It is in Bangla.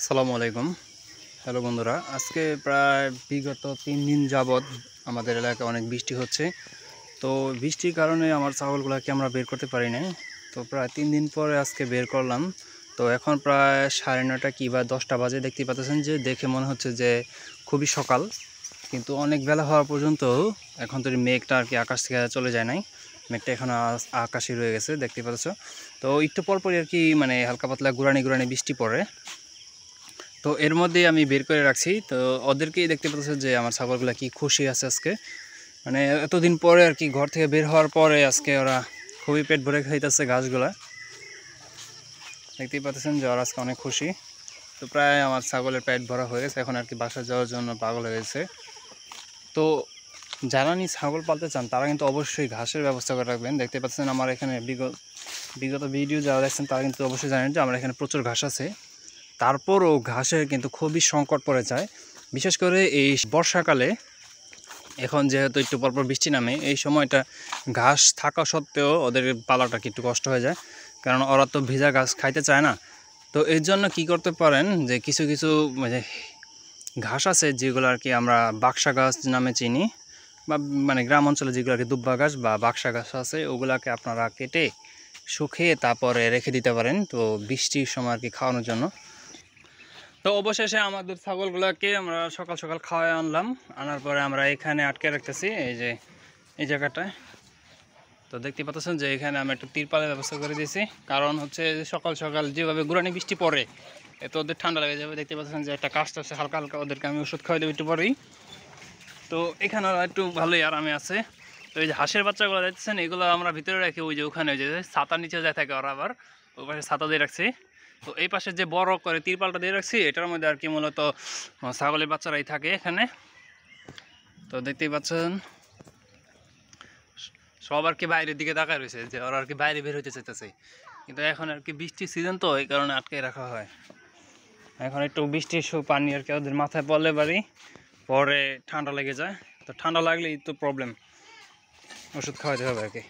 আসসালামু আলাইকুম। হ্যালো বন্ধুরা, আজকে প্রায় বিগত 3 দিন যাবৎ আমাদের এলাকায় অনেক বৃষ্টি হচ্ছে। তো বৃষ্টির কারণে আমার ছাগলগুলোকে আমরা বের করতে পারি না। তো প্রায় 3 দিন পরে আজকে বের করলাম। তো এখন প্রায় 9:30 কি বা 10টা বাজে। দেখতে পাচ্ছেন যে দেখে মনে হচ্ছে যে খুবই সকাল, কিন্তু অনেক বেলা হওয়া পর্যন্ত এখন তো মেঘটা আর কি আকাশ থেকে চলে যায় নাই। মেঘটা এখন আকাশে রয়ে গেছে, দেখতে পাচ্ছ। তো একটু পরপরই আর কি মানে হালকা পাতলা গুড়ানি গুড়ানি বৃষ্টি পড়ে। তো এর মধ্যে আমি বের করে রাখছি। তো ওদেরকেই দেখতে পাচ্ছ যে আমার ছাগলগুলো কি খুশি আছে আজকে, মানে এতদিন পরে আর কি ঘর থেকে বের হওয়ার পরে আজকে ওরা খুবই পেট ভরে খাইতেছে ঘাসগুলা। দেখতেই পাচ্ছেন যে ওরা আজকে অনেক খুশি। তো প্রায় আমার ছাগলের পেট ভরা হয়ে গেছে, এখন আর কি বাসা যাওয়ার জন্য পাগল হয়ে গেছে। তো যারা নি ছাগল পালতে চান তারা কিন্তু অবশ্যই ঘাসের ব্যবস্থা করে রাখবেন। দেখতে পাচ্ছেন আমার এখানে বিগত ভিডিও যারা দেখছেন তারা কিন্তু অবশ্যই জানেন যে আমার এখানে প্রচুর ঘাস আছে। তারপরও ঘাসের কিন্তু খুবই সংকট পড়ে যায়, বিশেষ করে এই বর্ষাকালে। এখন যেহেতু একটু পরপর বৃষ্টি নামে, এই সময়টা ঘাস থাকা সত্ত্বেও ওদের পালাটা একটু কষ্ট হয়ে যায়, কারণ ওরা তো ভিজা ঘাস খাইতে চায় না। তো এর জন্য কী করতে পারেন যে কিছু কিছু মানে ঘাস আছে যেগুলো আর কি আমরা বাক্সা গাছ নামে চিনি, বা মানে গ্রাম অঞ্চলে যেগুলো আর কি দুব্বা গাছ বা বাক্সা গাছ আছে, ওগুলাকে আপনারা কেটে শুকিয়ে তারপরে রেখে দিতে পারেন, তো বৃষ্টির সময় আর কি খাওয়ানোর জন্য। তো অবশেষে আমাদের ছাগলগুলোকে আমরা সকাল সকাল খাওয়াই আনলাম। আনার পরে আমরা এখানে আটকে রাখতেছি এই যে এই জায়গাটায়। তো দেখতে পাচ্ছেন যে এখানে আমি একটা তিরপালের ব্যবস্থা করে দিয়েছি, কারণ হচ্ছে সকাল সকাল যেভাবে গুড়ানি বৃষ্টি পড়ে এতে ওদের ঠান্ডা লেগে যাবে। দেখতে পাচ্ছেন যে একটা কাস্ট আছে, হালকা হালকা ওদেরকে আমি ওষুধ খাওয়াই দেবো একটু পরেই। তো এখানে ওরা একটু ভালোই আরামে আছে। তো এই যে হাঁসের বাচ্চাগুলো দেখতেছেন, এগুলো আমরা ভিতরে রাখি ওই যে ওখানে ওই যে ছাতার নিচে যায় থাকে ওরা, আবার ওই পাশে ছাতা দিয়ে রাখছি। তো এই পাশে যে বড় করে তিরপালটা দিয়ে রাখছি, এটার মধ্যে আর কি মূলত ছাগলের বাচ্চারাই থাকে এখানে। তো দেখতেই পাচ্ছেন সব আর কি বাইরের দিকে তাকায় রয়েছে যে ওরা আর কি বাইরে বের হইতে চাইতেছে, কিন্তু এখন আর কি বৃষ্টির সিজন তো এই কারণে আটকে রাখা হয়। এখন একটু বৃষ্টির পানি আর কি ওদের মাথায় পড়লে বাড়ি পরে ঠান্ডা লেগে যায়। তো ঠান্ডা লাগলেই তো প্রবলেম, ওষুধ খাওয়াতে হবে আর কি।